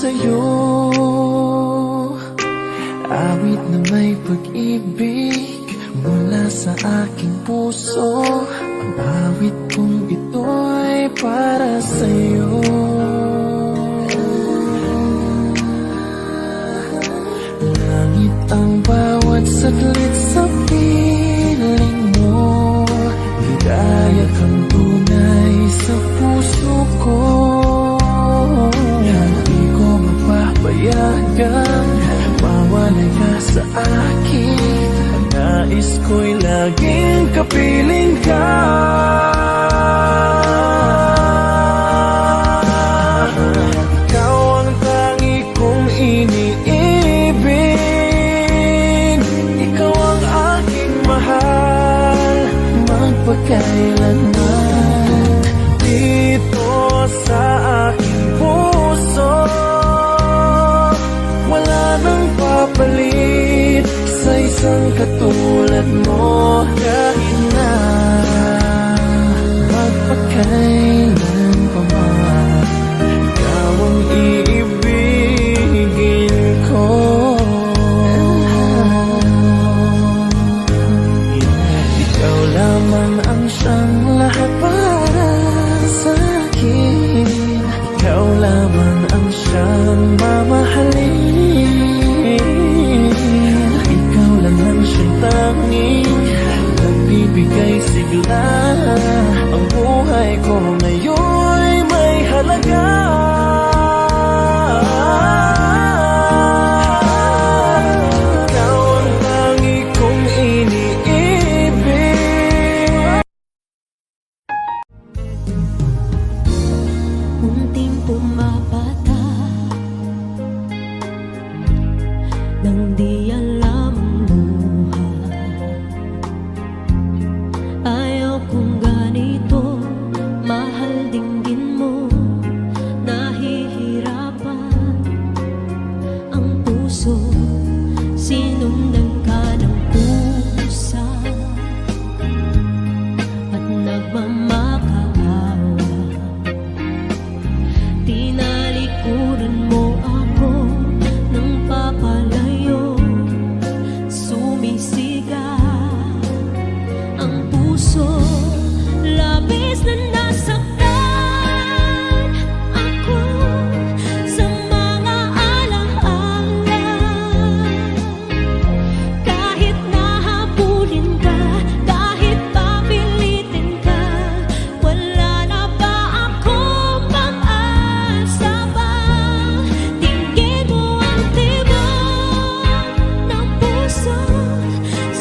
sa'yo. Awit na may pag-ibig mula sa aking puso. Ang awit kong ito'y para sa'yo. Langit ang bawat saglit sa piling mo. Ligaya kang tunay sa puso ko. Hindi ko mapapayagan mawalay ka sa akin. Ang nais ko'y laging kapiling ka. Ikaw ang tangi kong iniibig. Ikaw ang aking mahal magpakailanman. Dito sa aking puso wala nang papalit sa isang katulad mo. Kahit na magpakailan pa man, ikaw ang iibigin ko. Ikaw lamang ang siyang lahat para sa akin. Ikaw lamang ang siyang mamahalin. Ikaw lang ang siyang tanging nagbibigay sigla. Ang buhay ko ngayon'y may halaga. Ikaw ang tangi kong iniibig. Unting pumapata nang di alam ang buhay. Ayaw kong ganito, mahal dinggin mo. Nahihirapan ang puso, sinundan ka ng pusa at nagmamakaawa. Tinalikuran mo ako ng papalayo, sumisigaw ang puso. Labis na nasaktan ako sa mga alaala. Kahit nahabulin ka, kahit papilitin ka, wala na ba akong pag-asa pa? Tingin mo ang tibok ng puso,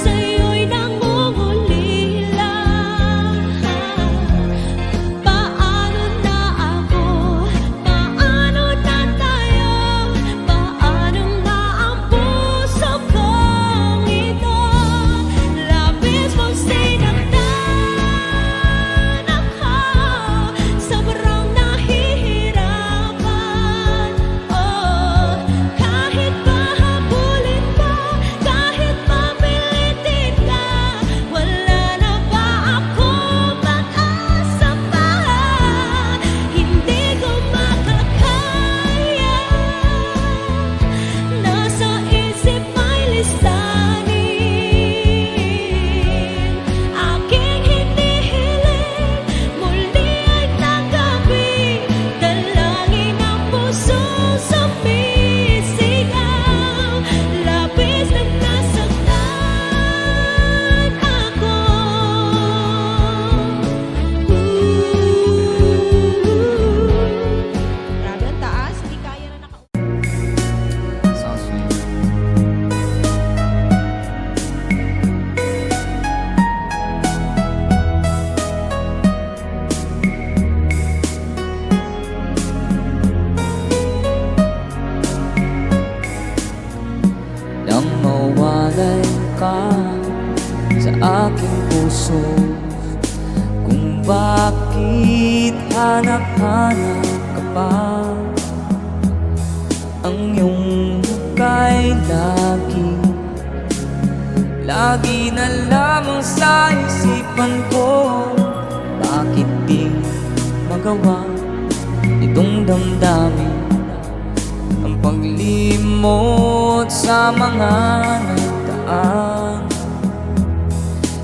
sa'yo'y nangungulila. Paano na ako? Paano na tayo? Paano na ang puso kong ito? Labis mong sinaktan ako, sobrang nahihirapan. Oh, kahit pahabulin ka, kahit mapilitin ka, wala na ba akong pag-asa pa? Hindi ko makakaya, nasa isip may lisanin. Aking hinihiling muli ay tanggapin, dalangin ang puso sumisigaw. Labis na nasaktan ako. Grabe ang taas, hindi kaya na Sounds sweet. Nang mawalay ka sa aking puso, kung bakit hanap-hanap ka pa. Ang iyong buka'y lagi na lamang sa isipan ko. Bakit di magawa itong damdamin paglimot sa mga nagdaan.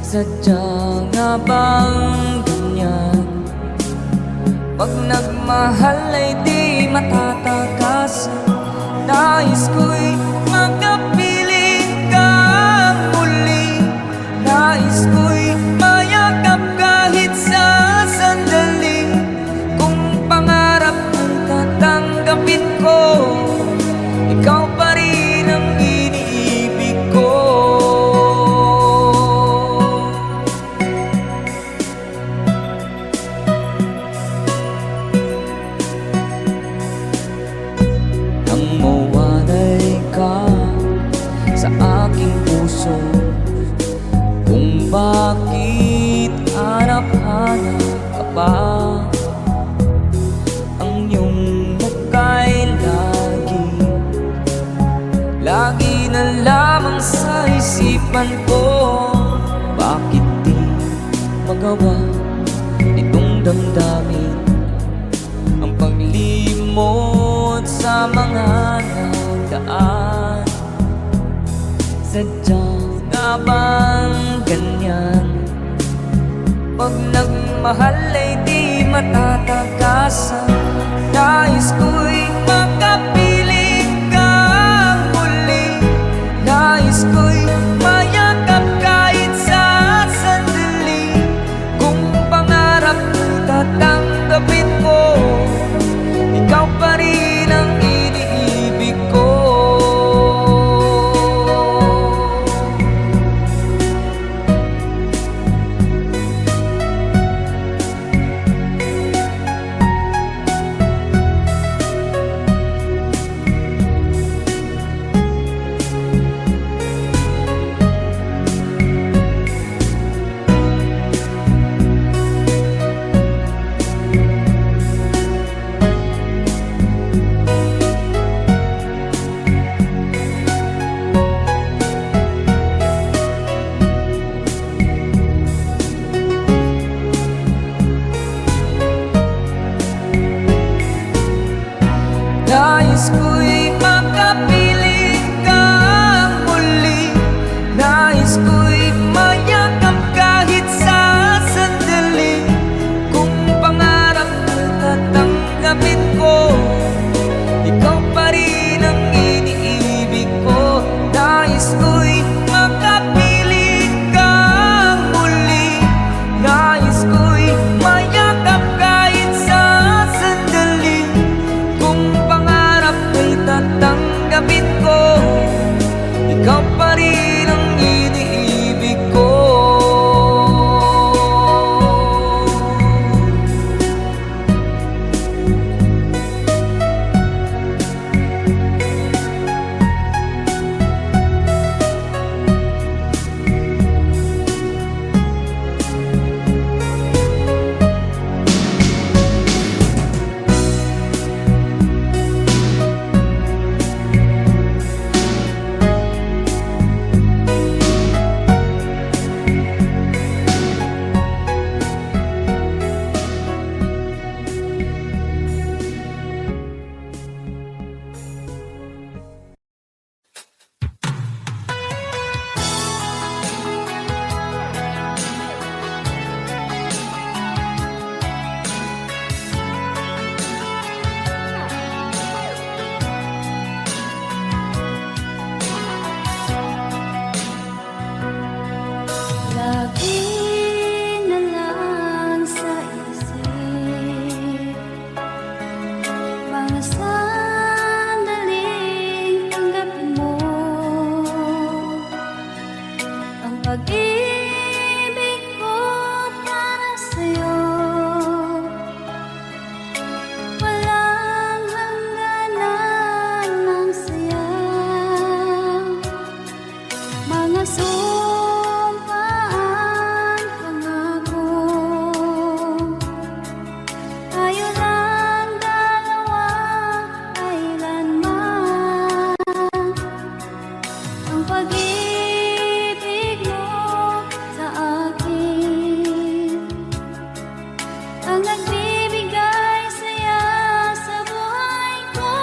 Sadya nga bang ganyan? Pag nagmahal ay di matatakasan. Nais ko'y makapiling ka muli. Nais ko'y mayakap kahit sa sandali. Kung pangarap kong tatanggapin ko, ikaw pa rin ang iniibig ko. Nang mawalay ka sa aking puso, kung bakit hanap-hanap ka pa, ang iyong muka'y lagi na lamang sa isipan ko. Bakit di magawa itong damdamin ang paglimot sa mga nagdaan? Sadya nga bang ganyan? Pag nagmahal ay di matatagasan. Nais ko'y makapiling ka muli. Nais ko'y mayakap kahit sa sandali. Kung pangarap ko'y tatanggapin ko, ikaw pa rin ang iniibig ko. Nais ko'y makapiling ka muli. Nais ko'y mayakap kahit sa sandali. Kung pangarap ko'y tatanggapin ko, ikaw pa rin ang iniibig ko. Nais ko'y makapiling ka muli. Nais ko'y mayakap kahit sa sandali. Kung tatanggapin ko, ikaw pa rin ang iniibig ko. Ang nagbibigay saya sa buhay ko.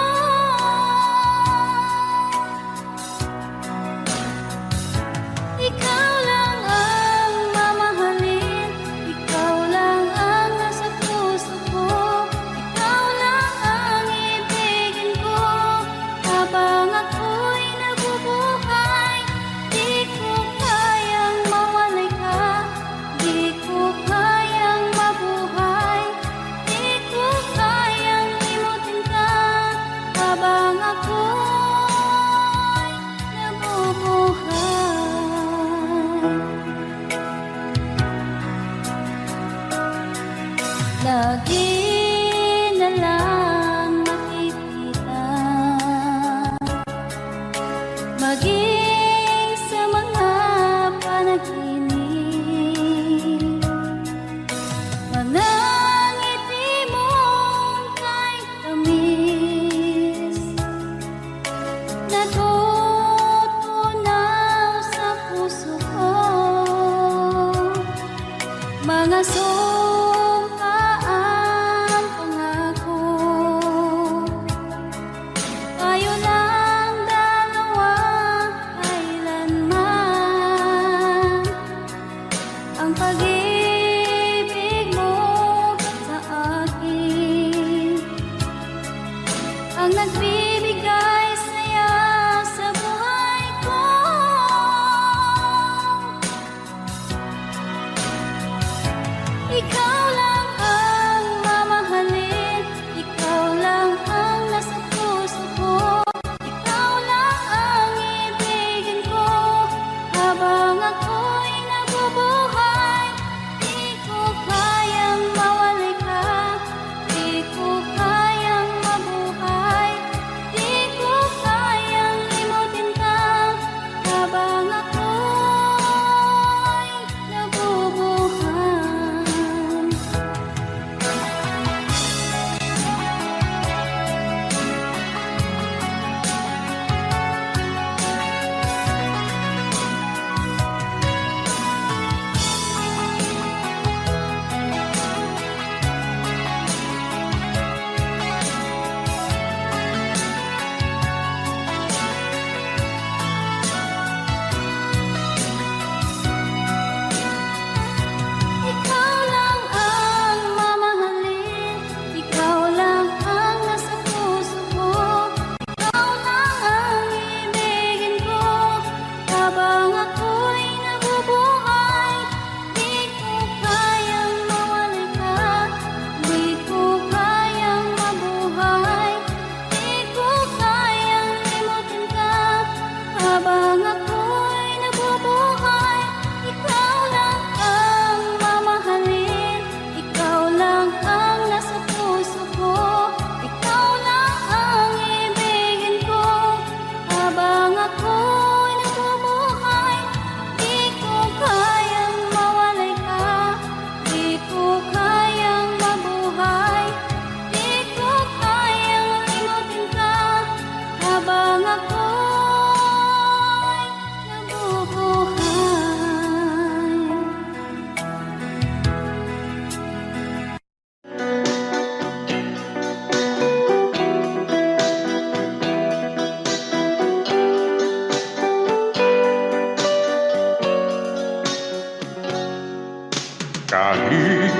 Kahit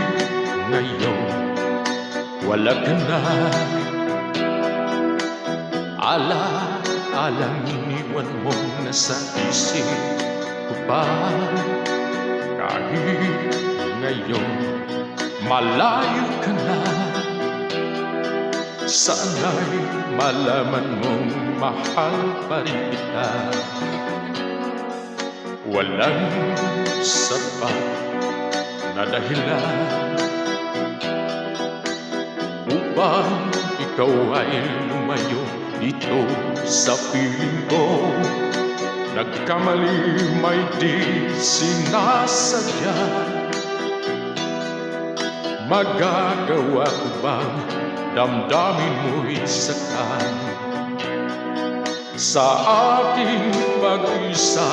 ngayon wala ka na, ala-alang iniwan mo na sa isip ko pa. Kahit ngayon malayo ka na, sana'y malaman mong mahal pa rin kita. Walang sapat na dahilan upang ikaw ay lumayo dito sa piling ko. Nagkamali may di sinasadya. Magagawa ko bang damdamin mo'y sakan? Sa aking mag-isa,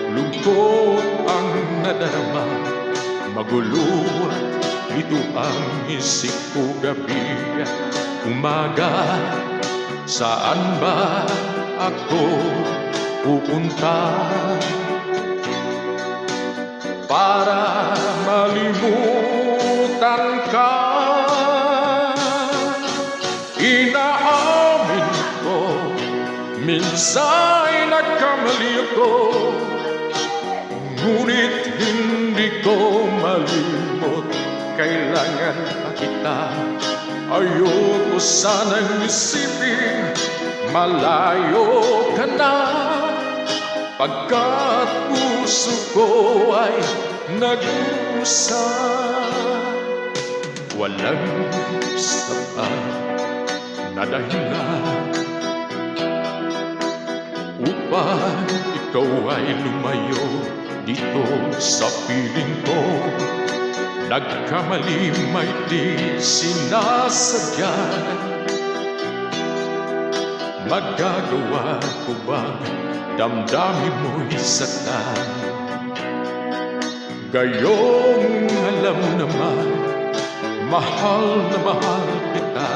lungkot ang nadarama. Magulo at ito ang isip ko gabi at umaga. Saan ba ako pupunta para malimutan ka? Inaamin ko, minsan nagkamali ako, ngunit hindi ko malimot. Kailangan pa kita. Ayoko sanang isipin malayo ka na, pagkat puso ko ay nag-usap. Walang sapat na dahilan upang ikaw ay lumayo dito sa piling ko. Nagkamali may di sinasadya. Magagawa ko bang damdamin mo'y sakan? Gayong alam mo naman, mahal na mahal kita.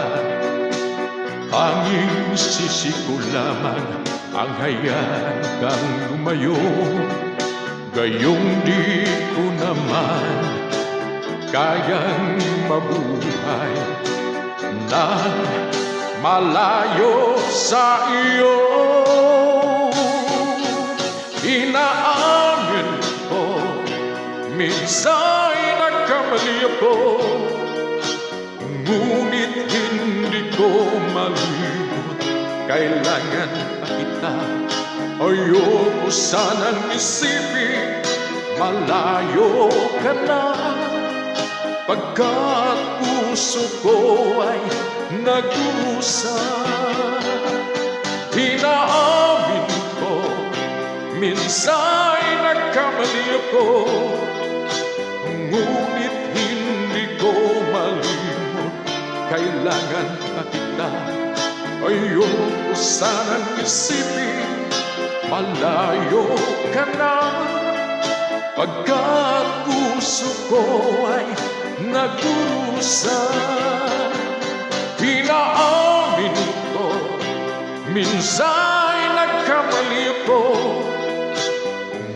Hanging sisi ko lamang ang hayaan kang lumayo. Gayong di ko naman kayang mabuhay na malayo sa iyo. Inaamin ko, minsan nagkamali ako, ngunit hindi ko malimot. Kailangan pa kita. Ayoko sanang isipin malayo ka na, pagkat puso ko ay nag-usap. Inaamin ko, minsan nagkamali ako, ngunit hindi ko malimot. Kailangan pa kita. Ayoko sanang isipin malayo ka na, pagkat puso ko ay nag-usap. Inaamin ko, minsan nagkamali ako,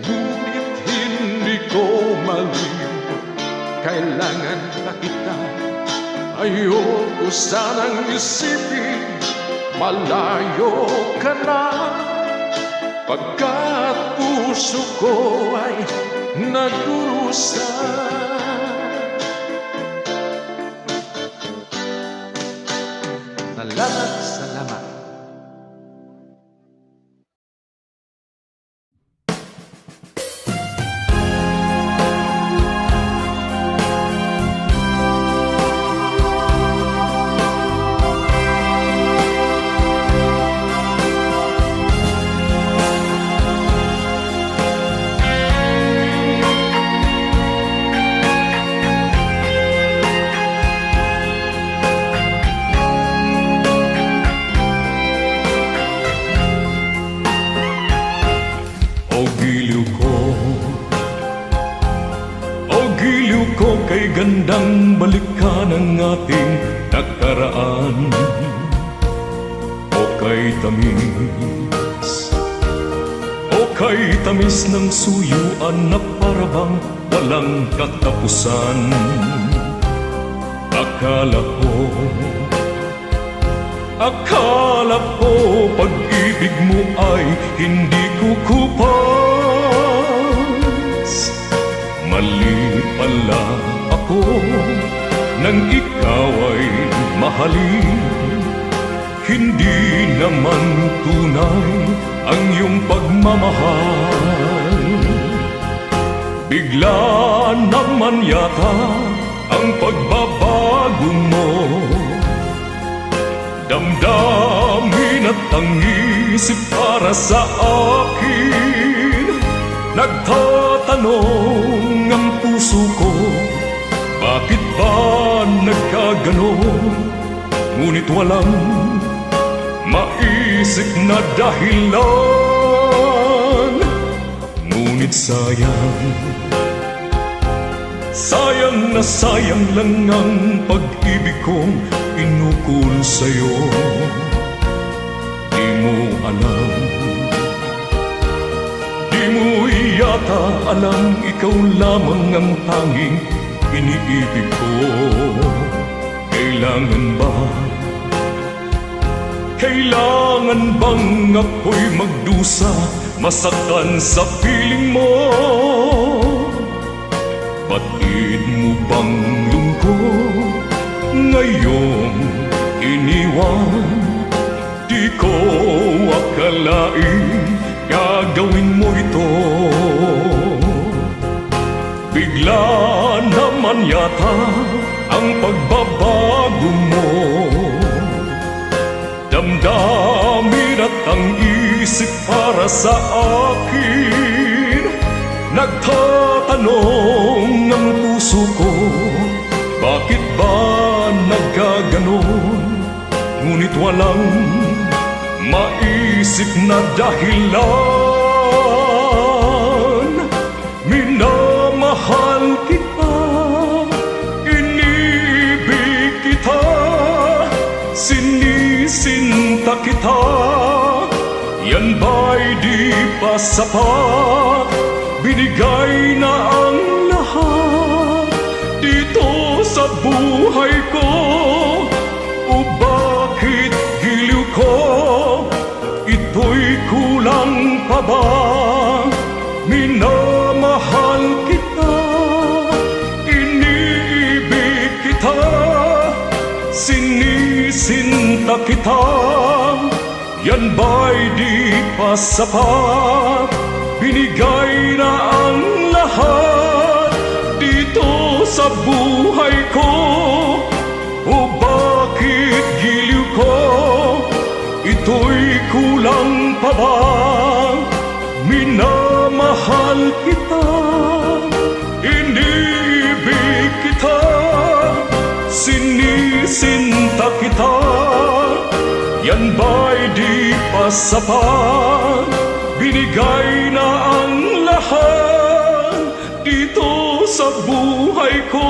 ngunit hindi ko malimot. Kailangan pa kita. Ayoko sanang isipin malayo ka na, pagkat puso ko ay nag-urusa. Salamat. Kay gandang balikan ang ating nakaraan, o kay tamis, o kay tamis ng suyuan na parabang walang katapusan. Akala ko pag-ibig mo ay hindi kukupas. Mali pala ako nang ikaw ay mahalin. Hindi naman tunay ang iyong pagmamahal. Bigla naman yata ang pagbabago mo. Damdamin at ang isip para sa akin. Nagtatanong ang puso ko, bakit ba nagkaganon? Ngunit walang maisip na dahilan. Ngunit sayang na sayang lang ang pag-ibig kong inukol sa'yo. Di mo alam, di mo yata alam, ikaw lamang ang tanging iniibig ko. Kailangan bang ako'y magdusa, masaktan sa piling mo? Batid mo bang lungkot ngayong iniwan? Di ko akalain gagawin mo ito. Bigla naman yata ang pagbabago mo. Damdamin at ang isip para sa akin. Nagtatanong ang puso ko, bakit ba nagkaganon? Ngunit walang maisip na dahilan. Minamahal kita, inibig kita, sinisinta kita. Yan ba'y di pa sapat? Binigay na ang lahat dito sa buhay ko. O bakit giliw ko? Ito'y kulang pa ba? Minamahal kita, iniibig kita, sinisinta kita. Yan ba'y di pa sapat? Binigay na ang lahat dito sa buhay ko. O bakit giliw ko? Ito'y kulang pa ba? Minamahal kita, iniibig kita, sinisinta kita. Yan ba'y di pa sapat? Binigay na ang lahat dito sa buhay ko.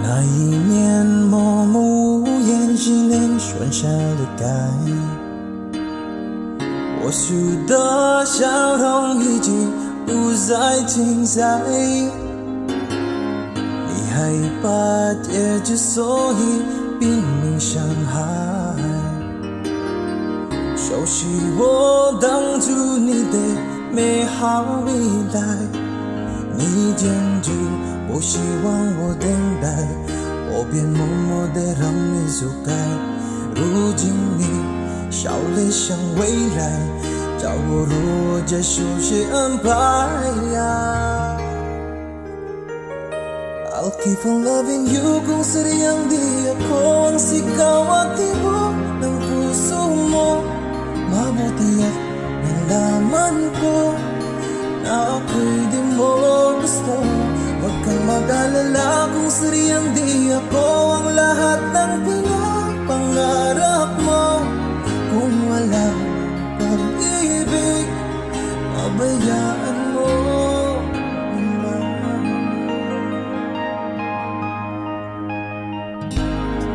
那一年默默无言只能顺下了该我输的笑容已经不再精彩你害怕结局所以拼命伤害熟悉我当初你的美好未来你坚决不希望我等待我便默默地让你走开如今你少了像未来，叫我如这熟悉安排呀。I'll keep on loving you kung sadyang di ako ang sigaw at tibok ng puso mo. Mabuti at nalaman ko na ako'y di mo gusto. Huwag kang mag-alala kung sadyang di ako ang lahat ng pinapangarap mo. Kung wala pag-ibig, pabayaan mo.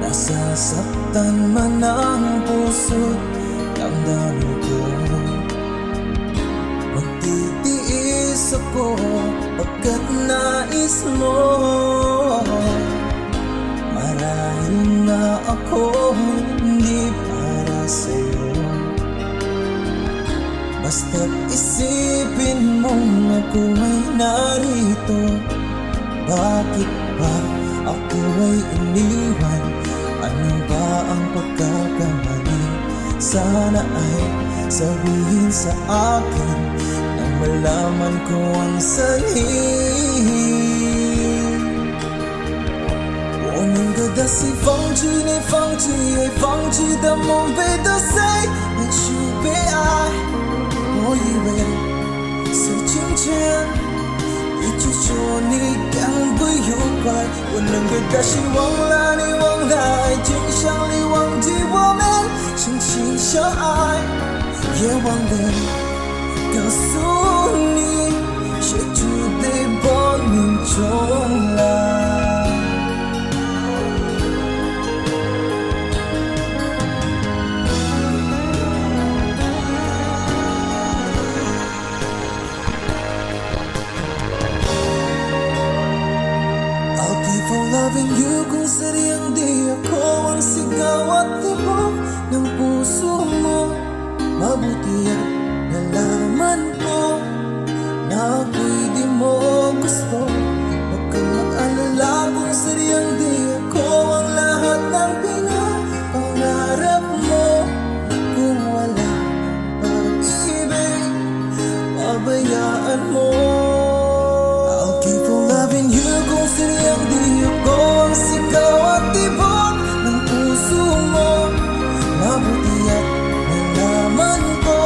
Nasasaktan man ang puso, damdamin ko. Magtitiis ako pagkat nais mo. Marahil na ako hindi para sa'yo. Basta't isipin mong ako ay narito. Bakit ba ako ay iniwan? Ano ba ang pagkakamali? Sana ay sabihin sa akin nang malaman ko ang sanhi. 我们的担心放弃你放弃爱放弃的梦被打碎能去被爱我以为是今天一直说你将会有快我能给他希望了你忘了爱情像你忘记我们深情相爱也忘了告诉你写出的破命重来Loving you kung sadyang di ako ang sigaw at tibok ng puso mo. Mabuti at nalaman ko na ako'y di mo gusto. Huwag kang mag-alala kung sadyang di ako ang lahat ng pinapangarap mo. Kung wala pag-ibig, pabayaan mo. I'll keep on loving you kung sadyang di ako ang sigaw at tibok ng puso mo. Mabuti at nalaman ko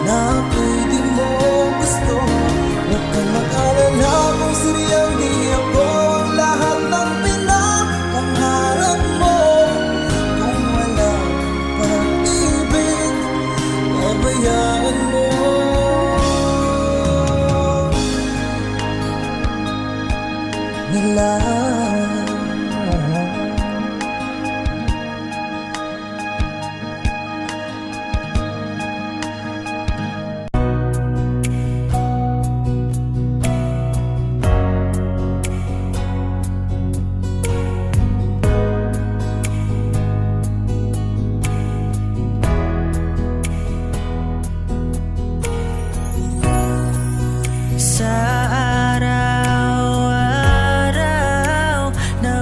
na ako'y di mo gusto. Huwag kang mag-alala kung sadyang di ako ang lahat ng pinapangarap mo. Kung wala pag-ibig, pabayaan mo. Nila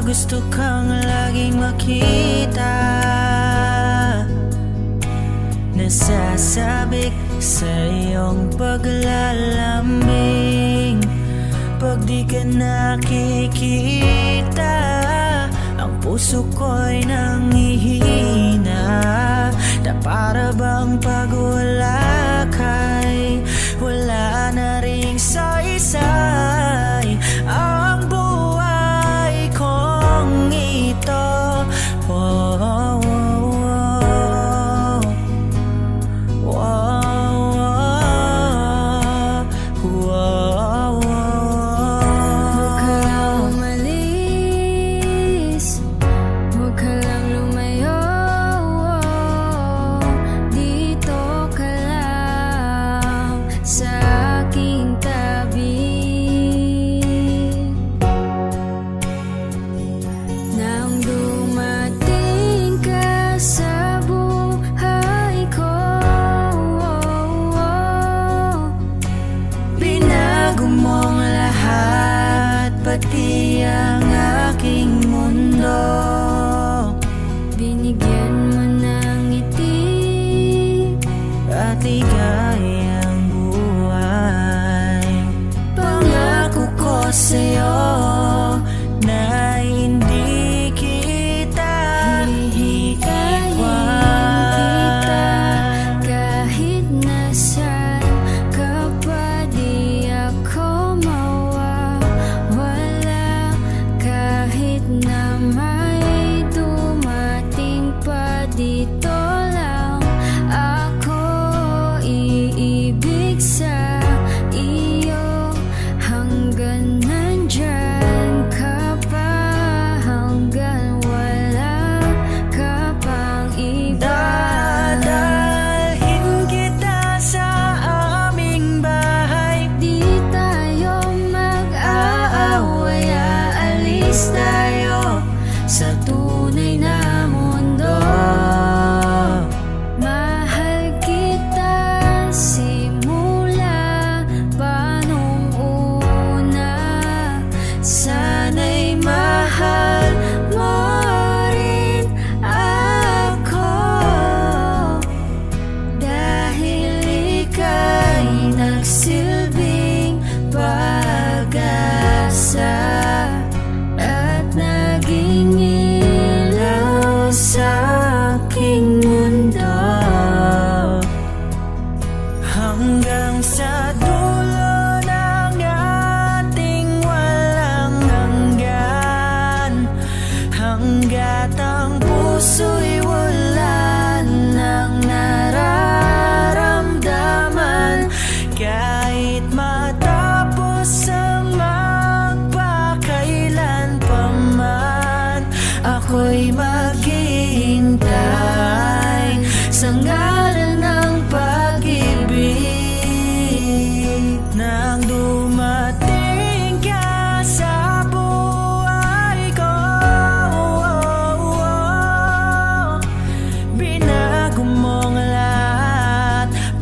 gusto kang laging makita. Nasasabik sa iyong paglalambing. Pag di ka nakikita, ang puso ko'y nangihina. Na para bang pag wala ka'y wala na ring saysay. Ang buhay kong ito, oh, oh, oh, oh, oh, oh, Huwag ka lang umalis, huwag ka lang lumayo. Dito ka lang.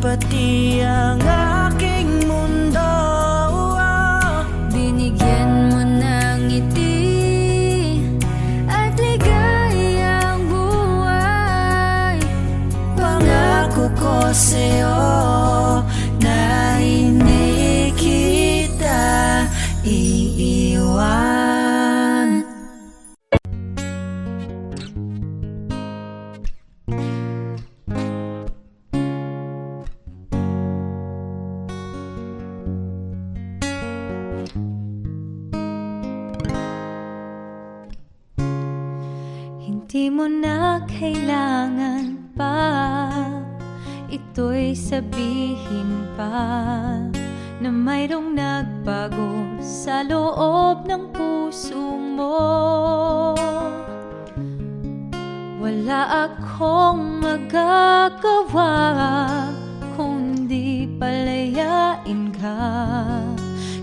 pati ang aking mundo. Binigyan mo ng ngiti at ligayang buhay. Pangako ko sa'yo na hindi kita iiwan. Hindi mo na kailangan pa ito'y sabihin pa na mayroong nagbago sa loob ng puso mo. Wala akong magagawa kundi palayain ka,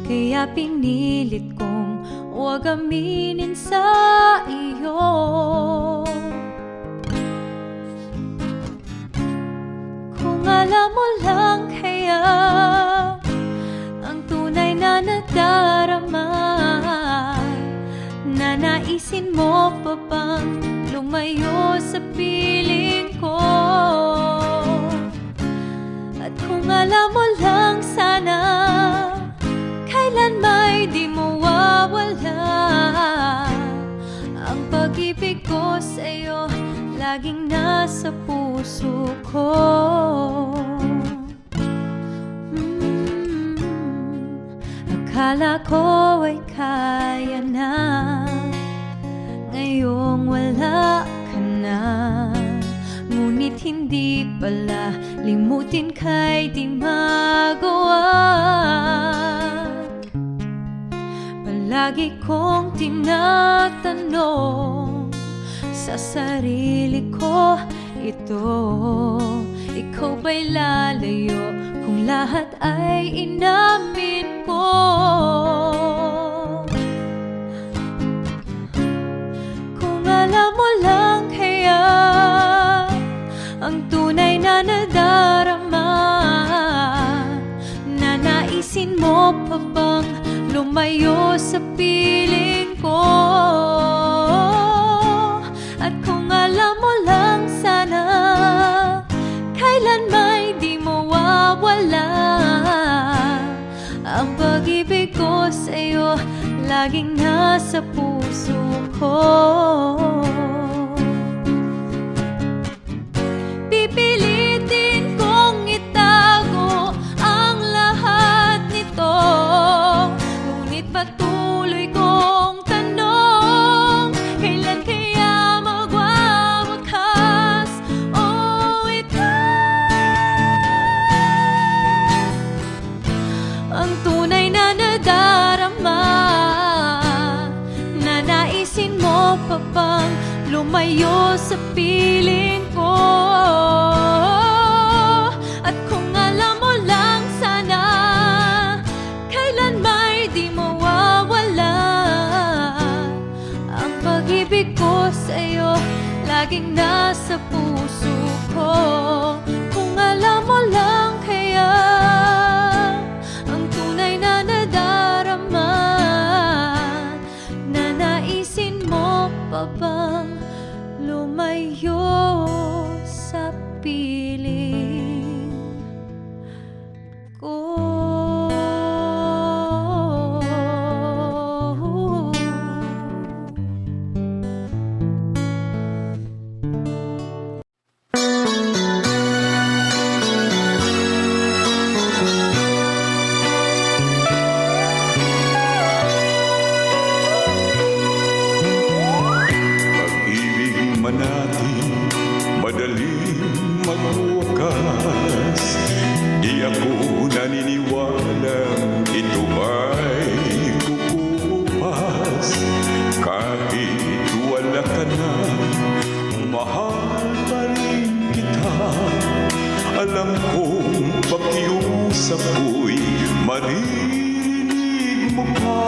kaya pinilit kong huwag aminin sa iyo. Kung alam mo lang kaya ang tunay na nadarama, nanaisin mo pa bang lumayo sa piling ko? At kung alam mo lang sana kailan may di mawawala ang pag-ibig ko sa'yo, laging nasa puso ko. Akala ko ay kaya na, ngayong wala ka na. Ngunit hindi pala, limutin ka'y di magawa. Palagi kong tinatanong sa sarili ko ito, ikaw ba'y lalayo kung lahat ay inamin ko? Kung alam mo lang kaya ang tunay na nadarama, nanaisin mo pa bang lumayo sa piling ko? At kung alam mo lang sana kailan may di mawawala ang pag-ibig ko sa'yo, laging nasa puso ko. Pipilitin kong itago ang lahat nito, ngunit patuloy kong tanong, kailan kaya magwawakas? Oh, ito ang tunay na nadarama, nanaisin mo pa bang lumayo sa piling ko? At kung alam mo lang sana kailan may di mawawala ang pag-ibig ko sa'yo, laging nasa puso ko. Kung alam mo lang kaya ang tunay na nadarama, nanaisin mo pa bang lumayo sa piling ko? Pag-ibig man natin madaling magwakas, di ako naniniwalang ito ay kukupas. Kahit wala ka na, mahal pa rin kita. Alam kong pakiusap ko'y maririnig mo pa.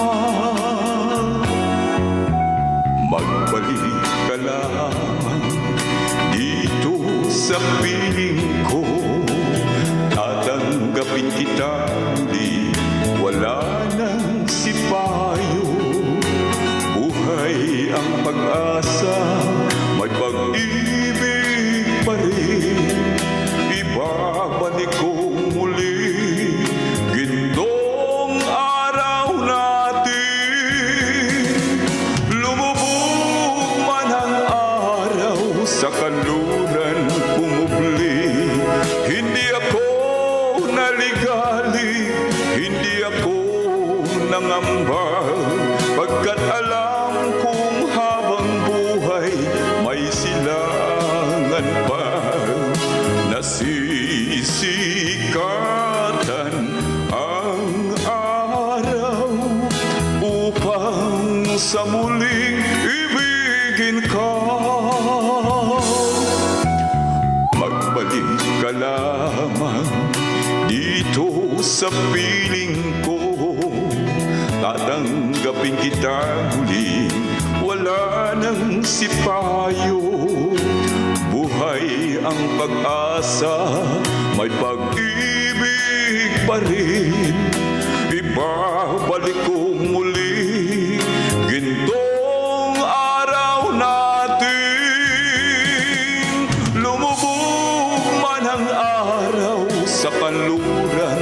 Magbalik ka lamang dito sa piling ko at naligali, hindi ako nangamba, pagkat alam kong habang buhay may silangan pa. Nasisikatan ang araw upang sa muling ibigin ka. Magbalik ka lamang dito sa piling ko, tatanggapin kita muli, wala nang sipayo. Buhay ang pag-asa, may pag-ibig pa rin, ibabalik ko muli gintong araw natin. Lumubog man ang araw sa kanluran,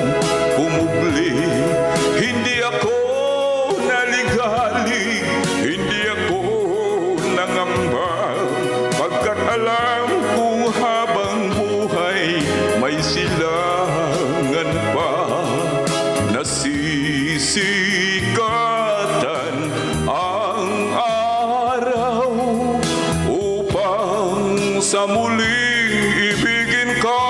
pumubli, hindi ako naligali, hindi ako nangamba, pagkat alam kong habang buhay may silangan pa. Nasisikatan ang araw upang sa muling ibigin ka.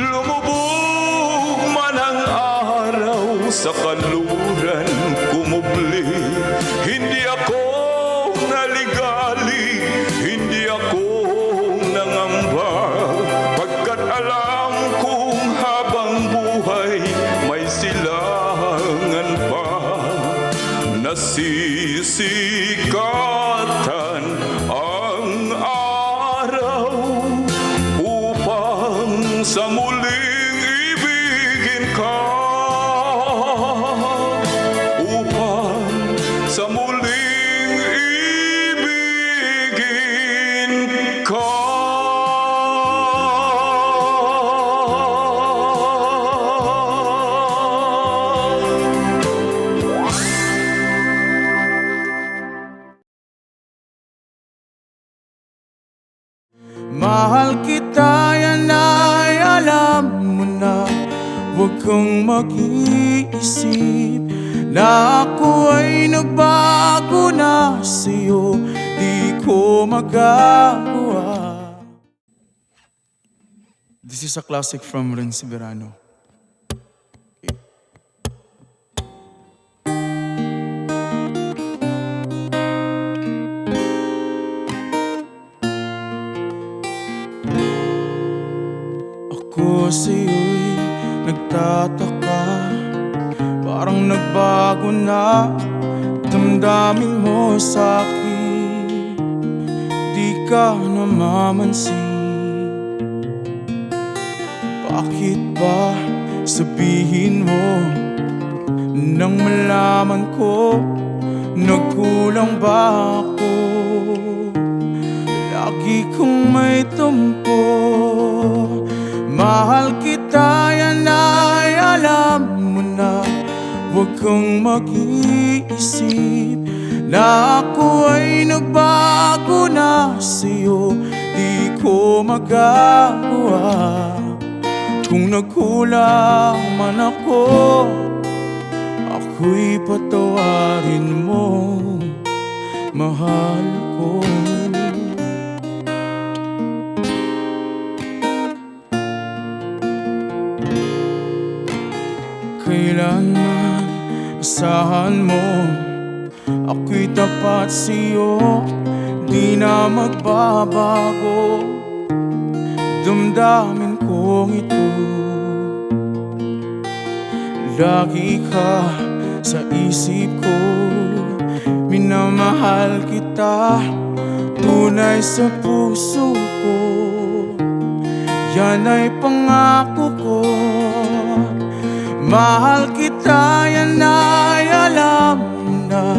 Lumubog man ang araw sa kanluran, kumubli, hindi ako naligali, hindi ako nangamba, pagkat alam kong habang buhay may silangan pa. Nasisikatan ang araw upang sa muling ibigin ka, upang sa muling ibigin ka. Mahal kita, yan ay alam mo na. Huwag kang mag-iisip na ako ay nagbago na sa'yo, di ko magagawa. This is a classic from Renz Verano. Ako sa'yo'y nagtataka, parang nagbago na damdamin mo sa'kin, di ka namamansin. Bakit ba sabihin mo nang malaman ko nagkulang ba ako? Lagi kong may tumpo. Mahal kita, yan ay alam mo na. Huwag kang mag-iisip na ako ay nagbago na sa'yo, di ko magagawa. Kung nagkulang man ako, ako'y patawarin mo, mahal ko. Kailanman asahan mo, ako'y tapat sa'yo, di na magbabago damdamin kong ito. Lagi ka sa isip ko, minamahal kita, tunay sa puso ko, yan ay pangako ko. Mahal kita, yan ay alam na.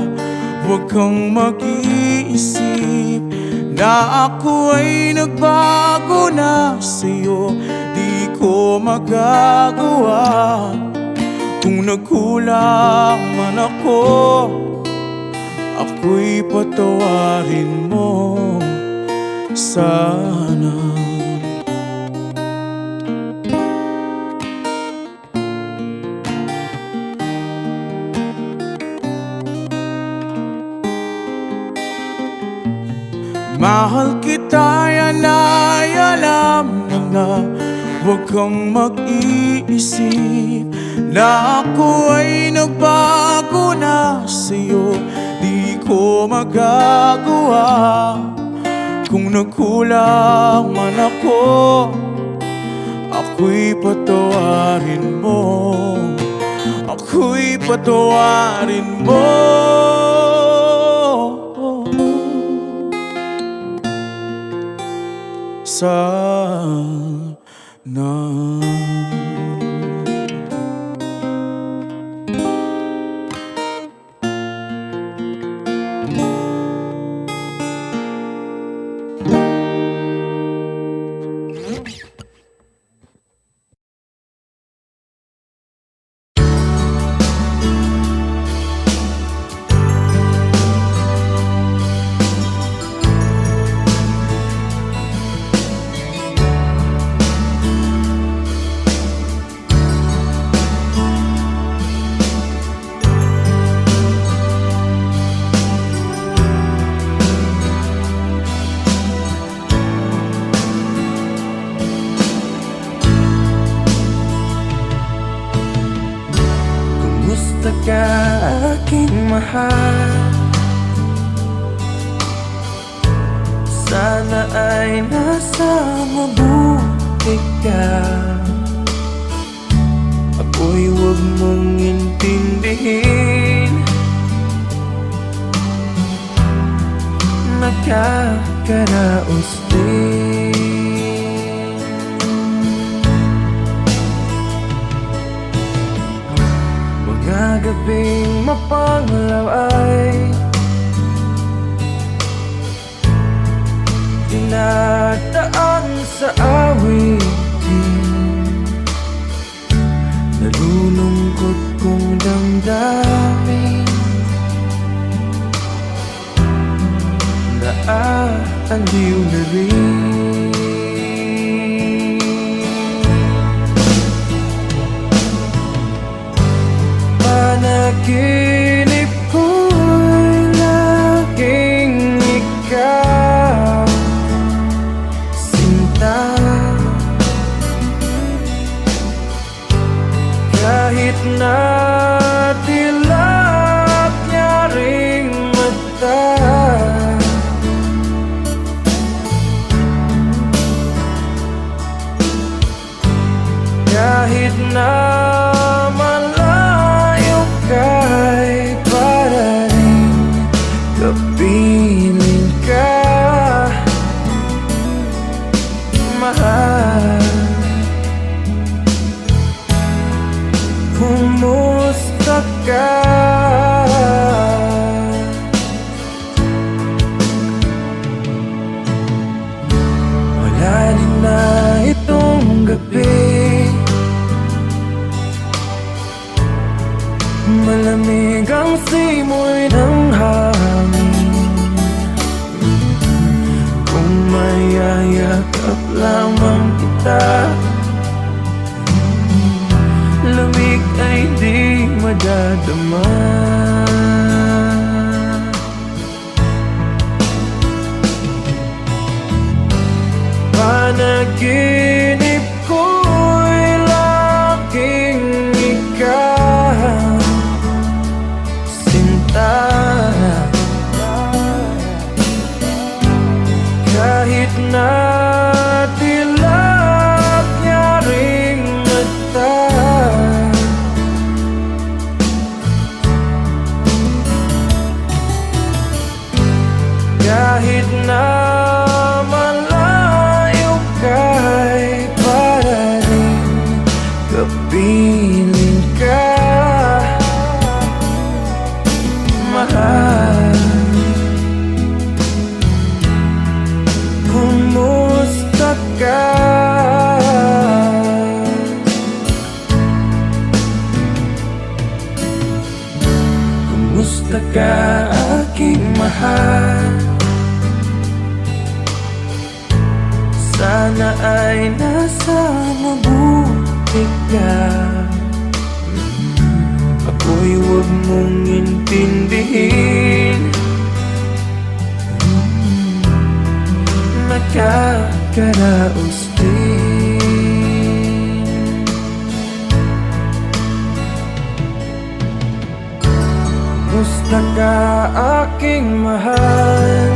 Huwag kang mag-iisip na ako ay nagbago na sa'yo, di ko magagawa. Kung nagkulang man ako, ako'y patawarin mo sana. Mahal kita, yan ay alam na nga. Huwag kang mag-iisip na ako ay nagbago na sa'yo. Di ko magagawa kung nagkulang man ako. Ako'y patawarin mo, ako'y patawarin mo. Sana kumusta ka, aking mahal? Sana ay nasa mabuti ka. Ako'y huwag mong intindihin, nakakaraos din. Mga gabing mapanglaw ay tinataan sa awitin. Nalulungkot kong damdamin, naaaliw na rin. Panaginip ko'y laging ikaw, sinta. Kahit na dilap niya ring mata, kahit na malayo ka'y para rin kapiling ka, mahal. Kumusta ka? Malalim na itong gabi, malamig ang simoy ng hangin. Kung mayayakap lamang kita, lamig ay di madadama. Panaginip ko'y laging ikaw, sinta. Kahit na dilap niya ring mata, kahit na malayo ka'y para rin kapiling ka, mahal. Kumusta ka? Kumusta ka, aking mahal? Sana ay nasa mabuti ka. Ako'y huwag mong intindihin, nakakaraos din. Musta ka aking mahal?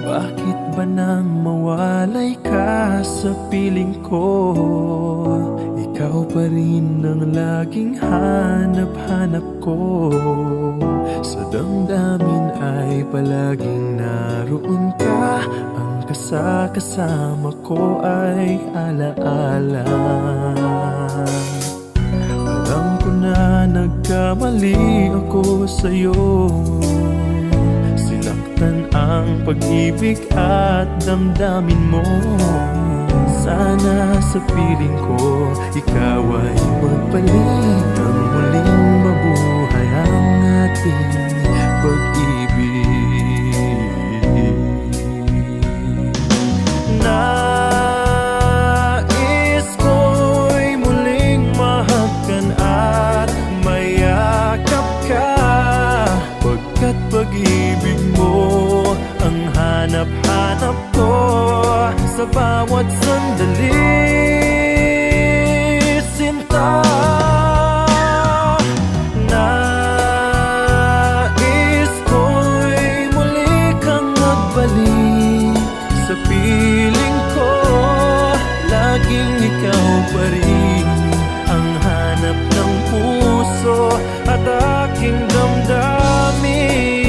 Bakit ba nang mawalay ka sa piling ko? Ikaw pa rin ang laging hanap-hanap ko. Sa damdamin ay palaging naroon ka. Ang kasama ko ay alaala. Alam ko na nagkamali ako sa'yo. Sinaktan ang pag-ibig at damdamin mo. Sana sa piling ko ikaw ay magbalik. Ang muling mabuhay ang ating pag-ibig. Nais ko'y muling mahagkan at mayakap ka, pagkat pag-ibig mo ang hanap-hanap ko sa bawat sandali, sinta. Nais ko'y muli kang magbalik sa piling ko. Laging ikaw pa rin ang hanap ng puso at aking damdamin.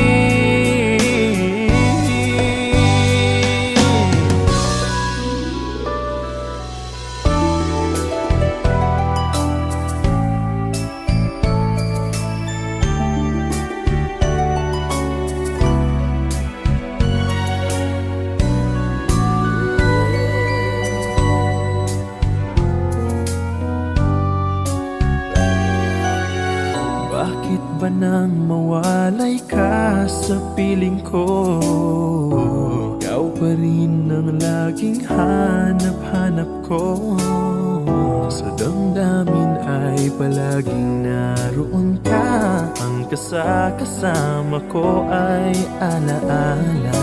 Bakit ba nang mawalay ka sa piling ko? Ikaw pa rin ang laging hanap-hanap ko. Sa damdamin ay palaging naroon ka. Ang kasama ko ay alaala.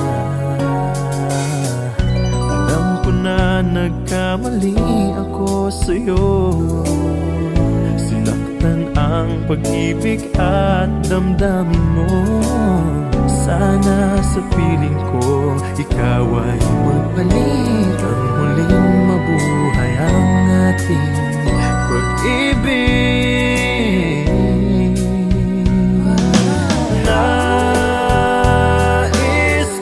Alam ko na nagkamali ako sa'yo. Ang pag-ibig at damdamin mo. Sana sa piling ko ikaw ay magbalik. Ang muling mabuhay ang ating pag-ibig. Nais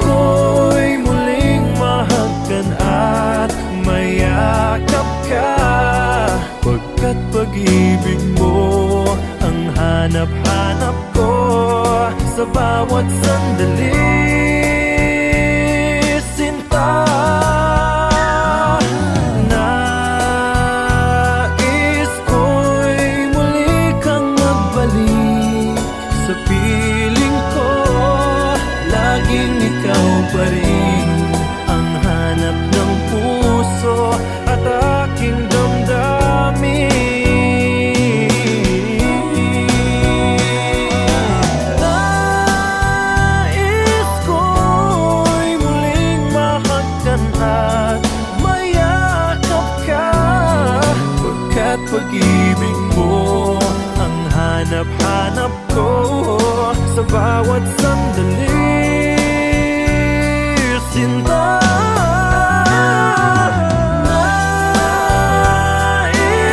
ko'y muling mahagkan at mayakap ka, pagkat pag-ibig mo ang hanap-hanap ko sa bawat sandali, sinta. Nais ko'y muli kang magbalik sa piling ko. Laging ikaw pa rin ang hanap ng puso at aking damdamin. Pag-ibig mo ang hanap-hanap ko sa bawat sandali, sinta. Nais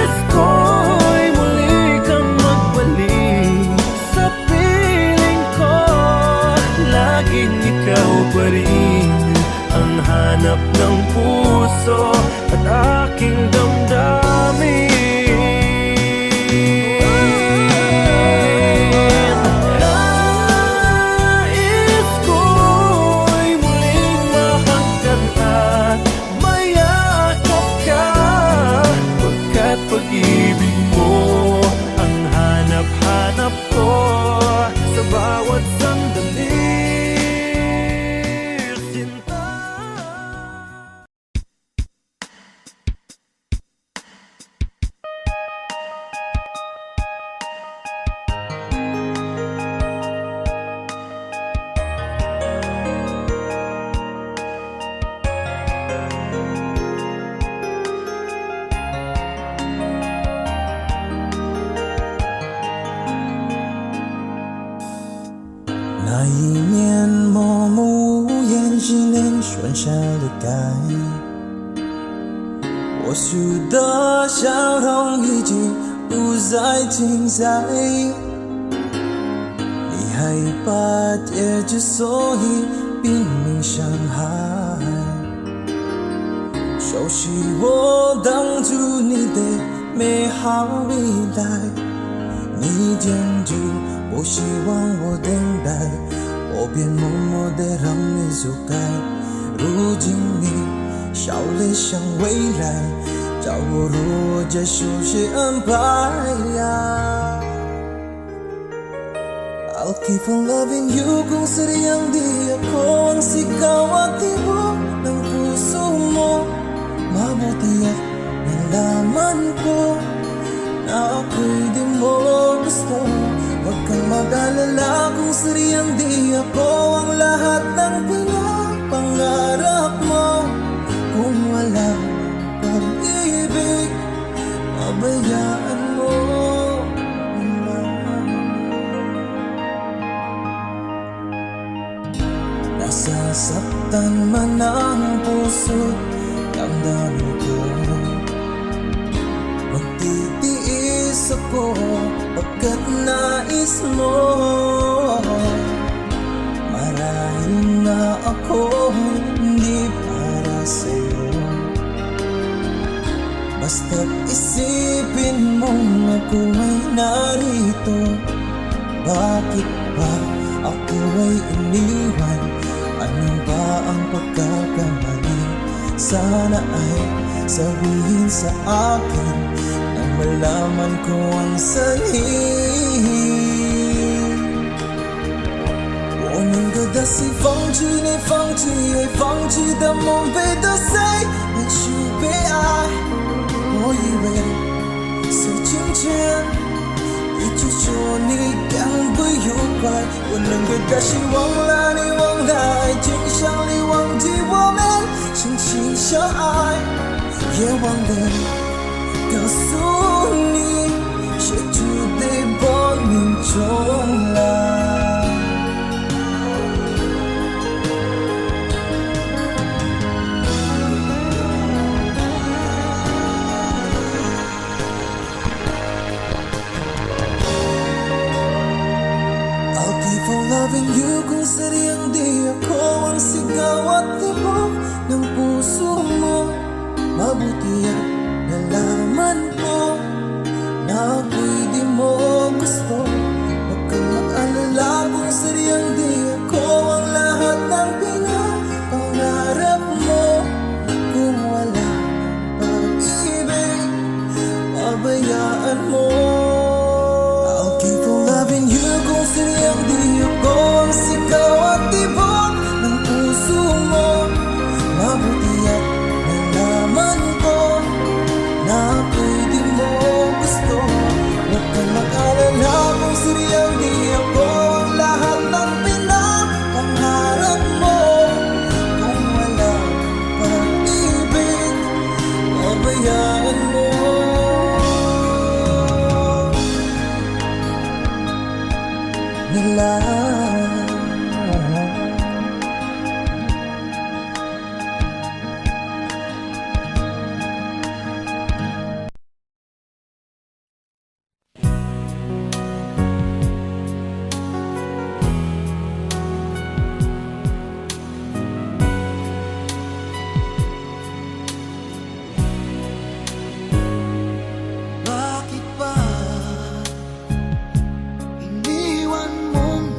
待。我输得笑容已经不再精彩，你害怕结局，所以拼命伤害。熟悉我当初你的美好未来，你坚决不希望我等待，我便默默地让你走开。如今你笑脸向未来，叫我如何接受谁安排呀？I'll keep on loving you kung sadyang di ako ang sigaw at tibok ng puso mo. Mabuti at nalaman ko na ako'y di mo gusto. Huwag kang mag-alala kung sadyang di ako ang lahat ng pinapangarap mo. Kung wala pag-ibig, pabayaan mo. Nasasaktan man ang puso, damdamin ko magtitiis ako pagkat nais mo. Marahil na ako hindi para sa'yo, basta't isipin mo ako ay narito. Bakit ba ako ay iniwan? Ano ba ang pagkakamali? Sana ay sabihin sa akin nang malaman ko ang sanhi. 我宁可的是放弃你，放弃爱，放弃的梦被得谁能去被爱？我以为是今天一直说你将会有快，我宁可的是忘了你，忘了爱情，想你忘记我们曾经相爱，也忘了告诉你，写出的报应重来。Loving you kung sadyang di ako ang sigaw at tibok ng puso mo. Mabuti at nalaman ko na ako'y di mo gusto. Huwag kang mag-alala kung sadyang di ako ang lahat ng pinapangarap mo. Kung wala pag-ibig, pabayaan mo. I'll keep on loving you kung sadyang di ako ang sigaw at tibok ng puso mo. Mabuti at nalaman ko na ako'y di mo gusto. Huwag kang mag-alala kung sadyang di ako ang lahat ng pinapangarap mo. Kung wala pag-ibig, pabayaan mo. Nila bakit ba iniwan mong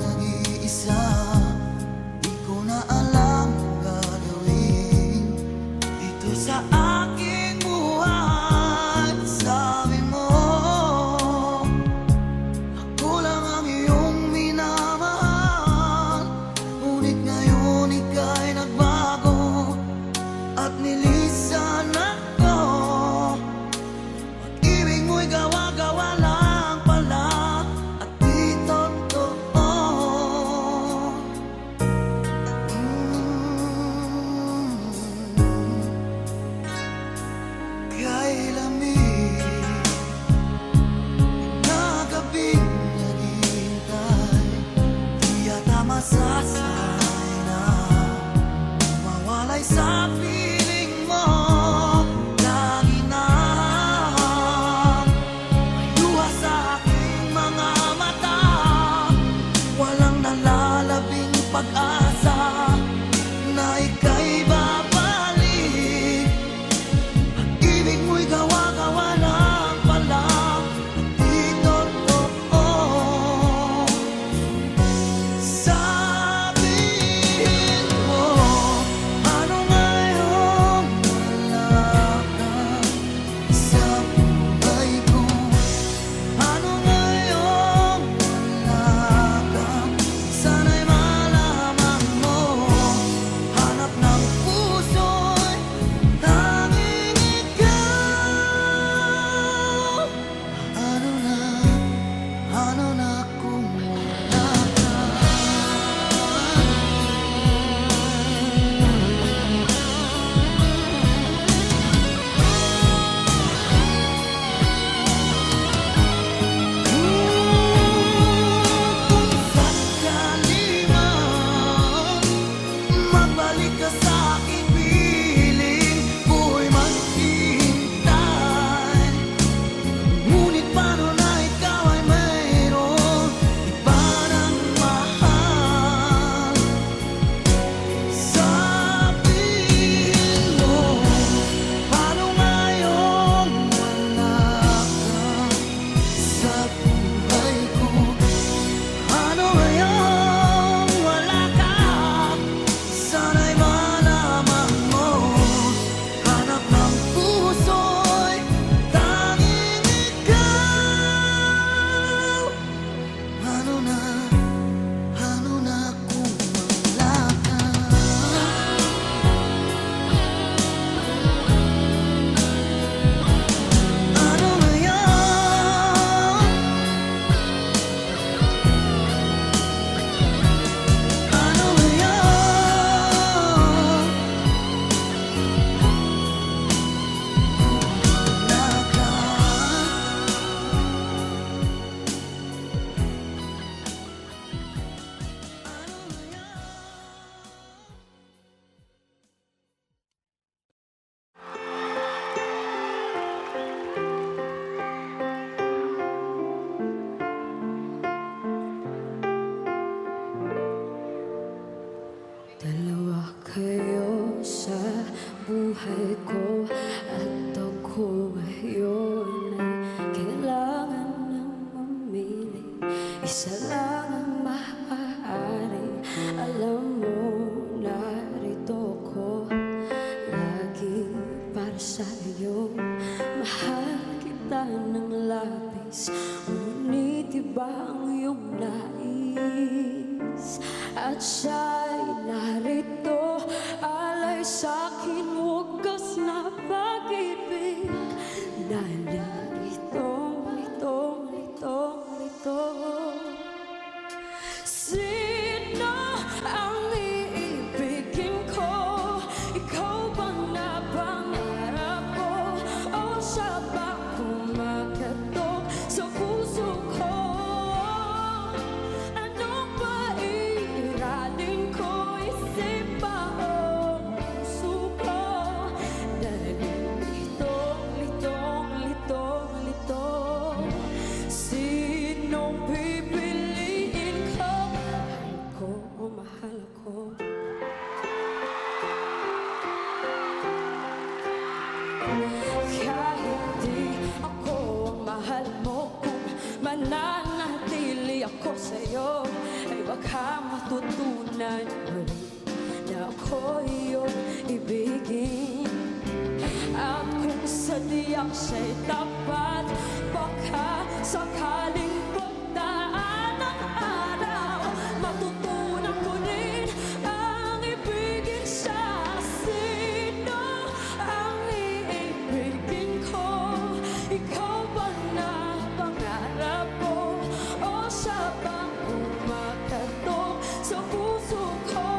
isa lang ang maaari. Alam mo, narito ko lagi para sa iyo. Mahal kita ng labis, ngunit iba ang iyong nais. At siya'y narito, alay sa'kin wagas na pag-ibig. Nalitong, litong, litong, litong. Sino ang iibigin ko? Ikaw bang napangarap ko? O siya ba kumakatok sa puso ko? Anong pairalin ko? Isip ba o puso ko? Nalitong, litong, litong, litong. Sinong pipiliin ko? Mahal ko o mahal ko? Kahit di ako ang mahal mo, kung mananatili ako sa'yo, ay baka matutunan mo rin na ako iyong ibigin. At kung sadyang siya'y tapat, baka sakaling pagdaan ng araw, matutunan ko rin ang ibigin siya. Sino ang iibigin ko? Ikaw bang napangarap ko? O siya bang kumakatok sa puso ko?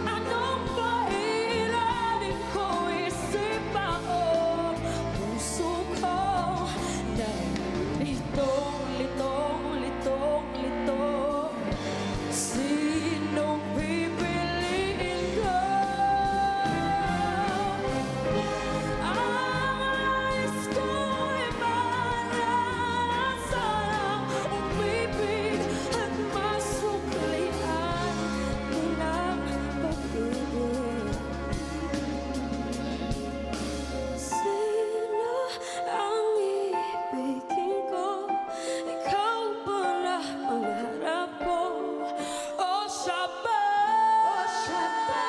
Anong pairalin ko? Isip ba o puso ko? Litong, litong, litong, litong. Sinong pipiliin ko? Ang nais ko'y maranasan ang umibig at masuklian ng pag-ibig. Sino ang iibigin ko? Ikaw ba na ang harap ko? O siya ba? O siya ba?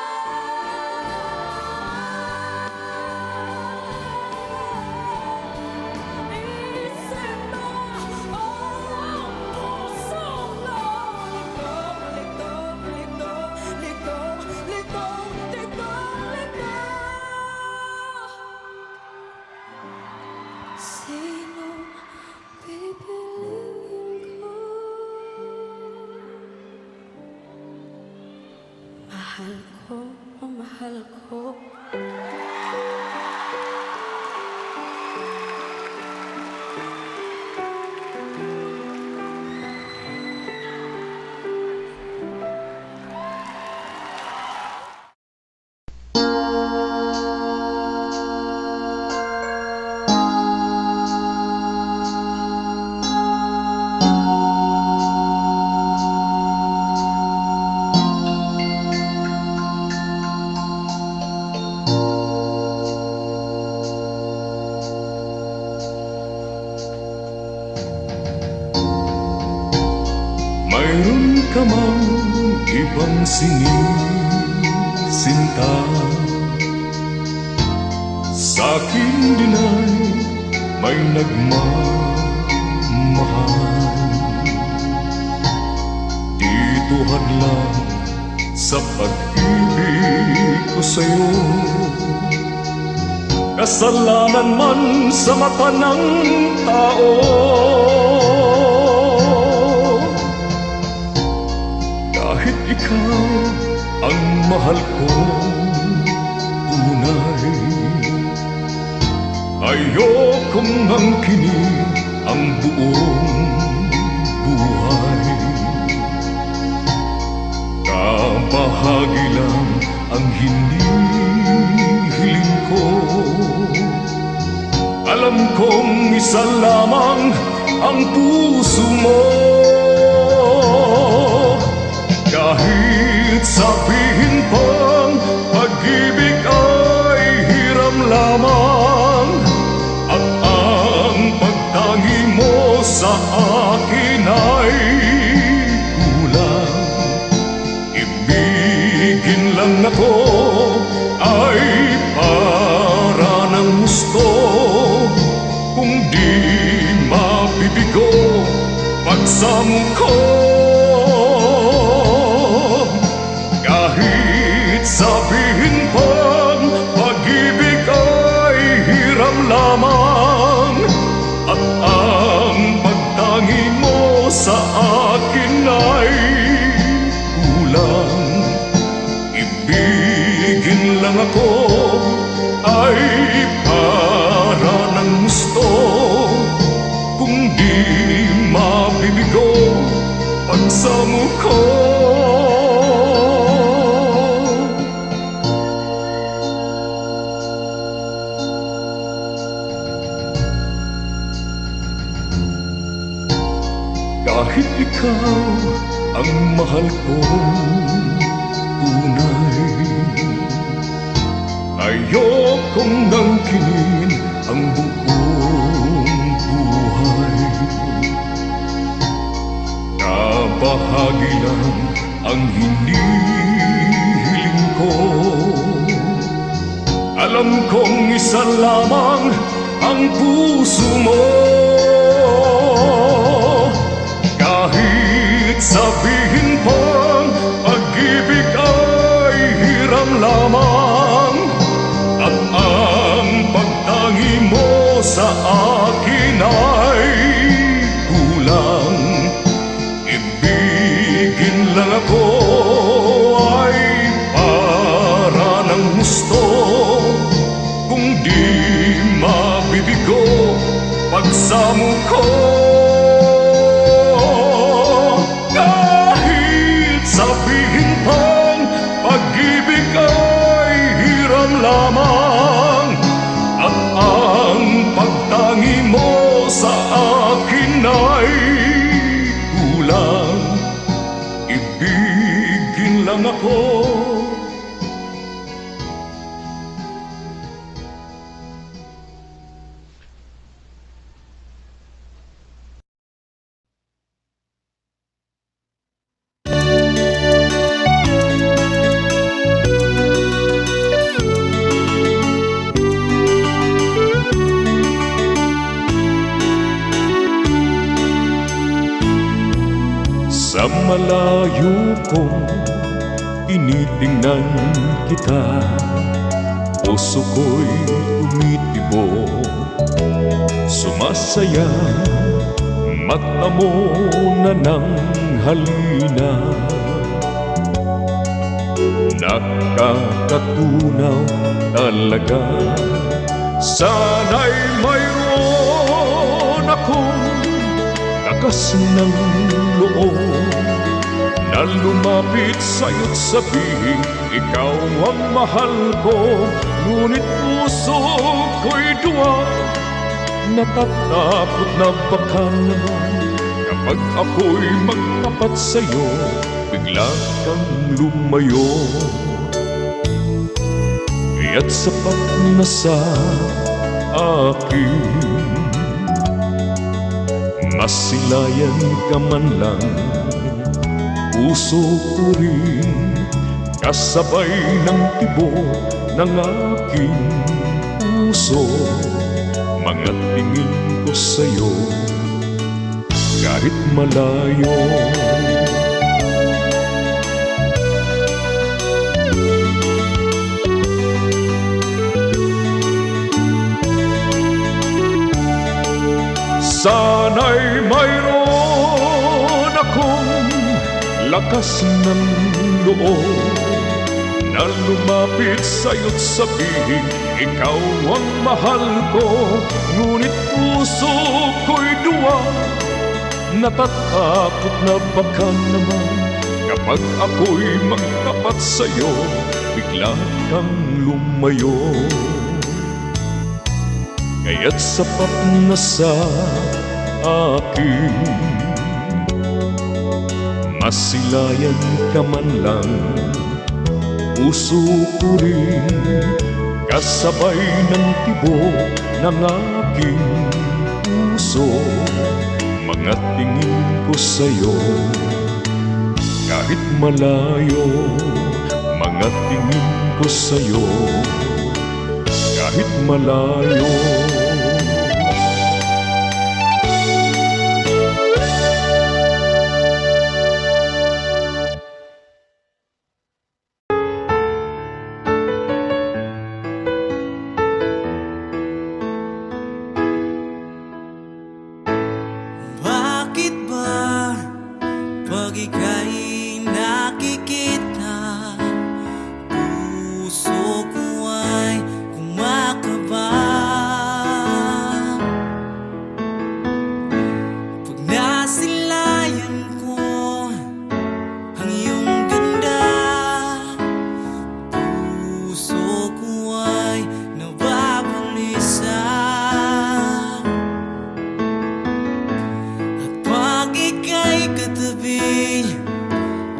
Isip mo o ang puso mo? Litong, litong, litong, litong, litong, litong, litong. Sino pipiliin ko? Mahal ko o mahal ko? Mayroon ka mang ibang sinisinta? Sa'kin din ay may nagmamahal. Dito hadlang sa pag-ibig ko sa'yo, kasalanan man sa mata ng tao. Kahit ikaw ang mahal ko tunay, ayokong angkinin ang buong buhay. Kabahagi lang ang hinihiling ko. Alam kong isa lamang ang puso mo. Kahit sabihin pang pag-ibig ay hiram lamang, at ang pagtangi mo sa akin pagsamo ko. Kahit sabihin pang pag-ibig ay hiram lamang, at ang pagtangi mo sa akin ay kulang. Ibigin lang ako ay para ng gusto, kung di mabibigo pagsamo ko. Kahit ikaw ang mahal kong tunay, ayokong nangkinin ang buong buhay. Kabahagi lang ang hinihiling ko. Alam kong isa lamang ang puso mo. Kahit sabihin pang pag-ibig ay hiram lamang, at ang pagtangi mo sa akin ay kulang. Ibigin lang ako ay para ng gusto, kung di mabibigo pagsamo ko. Kahit sabihin pang pag-ibig ay hiram lamang, at ang pagtangi mo sa akin ay kulang. Ibigin lang ako. Sa malayo kong tinitingnan kita, puso ko'y tumitibok, sumasaya, mata mo na ng halina. Nakakatunaw talaga, sana'y mayroon akong lakas ng loob na lumapit sa'yo't sabihin ikaw ang mahal ko. Ngunit puso ko'y duwa, natatakot na baka naman kapag ako'y magtapat sa'yo, bigla kang lumayo. Kaya't sapat na sa akin, masilayan ka man lang, puso ko rin kasabay ng tibok ng aking puso. Mga tingin ko sa'yo kahit malayo. Sana'y mayroon akong lakas ng loob na lumapit sa'yo't sabihin ikaw ang mahal ko. Ngunit puso ko'y duwa, natatakot na baka naman kapag ako'y magtapat sa'yo, bigla kang lumayo. Kaya't sapat na sa akin, masilayan ka man lang, puso ko rin kasabay ng tibok ng aking puso. Mga tingin ko sa'yo kahit malayo, mga tingin ko sa'yo kahit malayo. ika'y nakikita, puso ko ay kumakaba. Pag nasilayan ko ang iyong ganda, puso ko ay nababalisa. At pag ika'y katabi,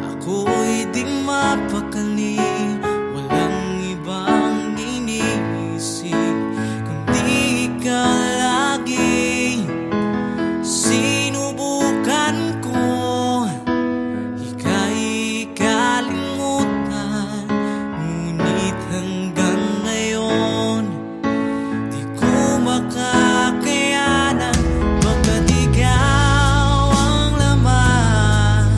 ako'y di mapakali. Walang ibang iniisip kundi ikaw lagi. Sinubukan ko ika'y kalimutan, ngunit hanggang ngayon di ko makakayanan. Pagkat ikaw ang laman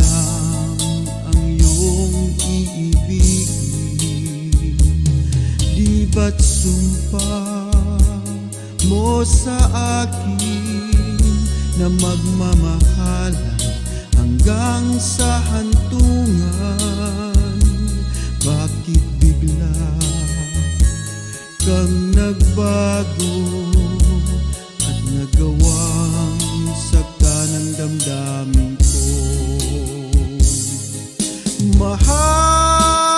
lang ang iyong iibigin. Di ba't sumpa mo sa akin na magmamahalan hanggang sa hantungan? Bakit bigla kang nagbago at nagawang sakta ng damdamin ko? Mahal,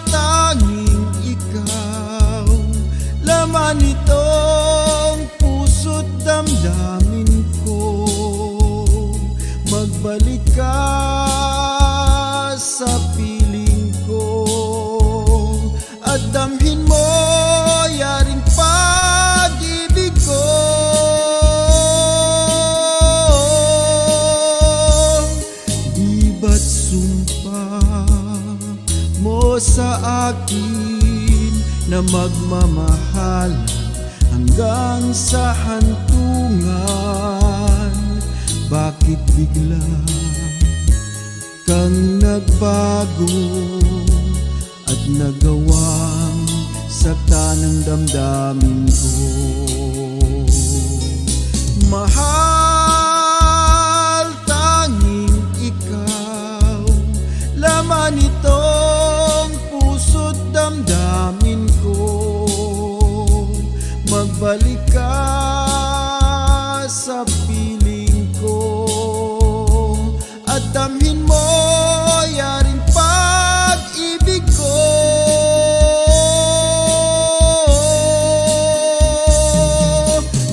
tanging ikaw, laman itong puso't damdamin ko. Magbalik ka sa piling ko at damhin mo yaring pag-ibig ko. Di ba't sumpa mo sa akin na magmamahalan hanggang sa hantungan? Bakit bigla kang nagbago at nagawang sakta ng damdamin ko? Mahal, tanging ikaw, laman itong puso't damdamin ko. Magbalik ka sa piling ko at damhin mo yaring pag-ibig ko.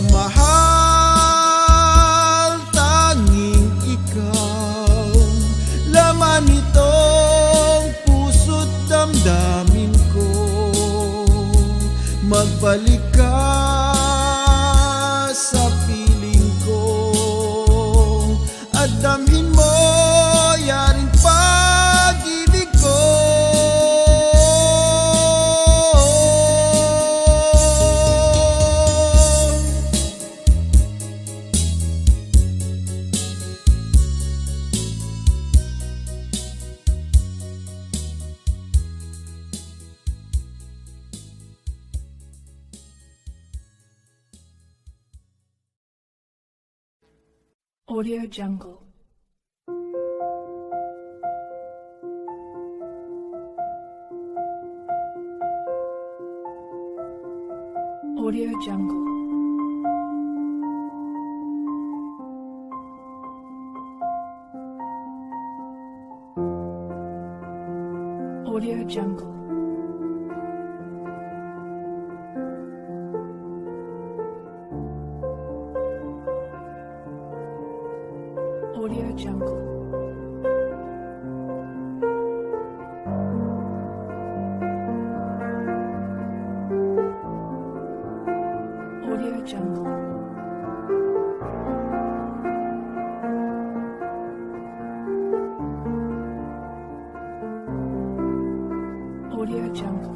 Mahal, tanging ikaw, laman itong puso't damdamin ko. Magbalik ka sa piling ko at damhin mo yaring pag-ibig ko. Audio Jungle. Audio Jungle. Audio Jungle. Audio Jungle. Audio Jungle. Audio Jungle.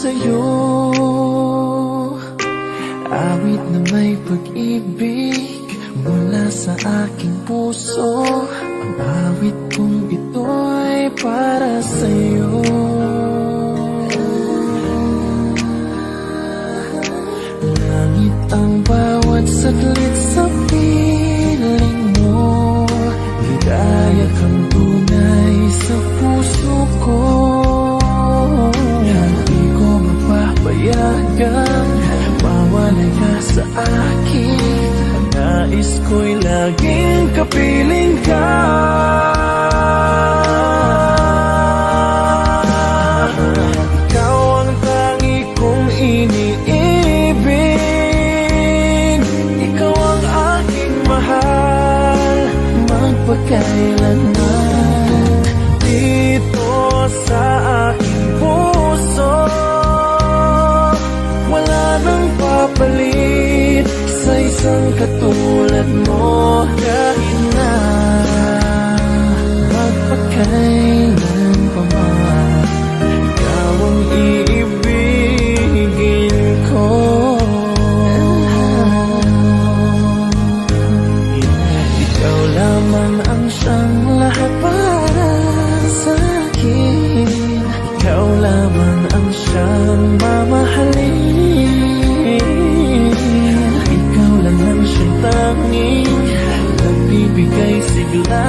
sa'yo. Awit na may pag-ibig mula sa aking puso. Ang awit kong ito'y para sa'yo. Langit ang bawat saglit sa piling mo. Ligaya kang tunay sa puso ko. Hindi ko mapapayagan mawalay ka sa akin. Nais ko'y laging kapiling ka. Ikaw ang tangi kong iniibig. Ikaw ang aking mahal, magpakailanman. Dito sa aking puso, wala nang papalit sa isang katulad mo. Kahit na magpakailan pa man, ikaw ang iibigin ko. Ikaw lamang ang siyang lahat para sa akin. Ikaw lamang ang siyang mamahalin. Ikaw lang ang siyang tanging nagbibigay sigla.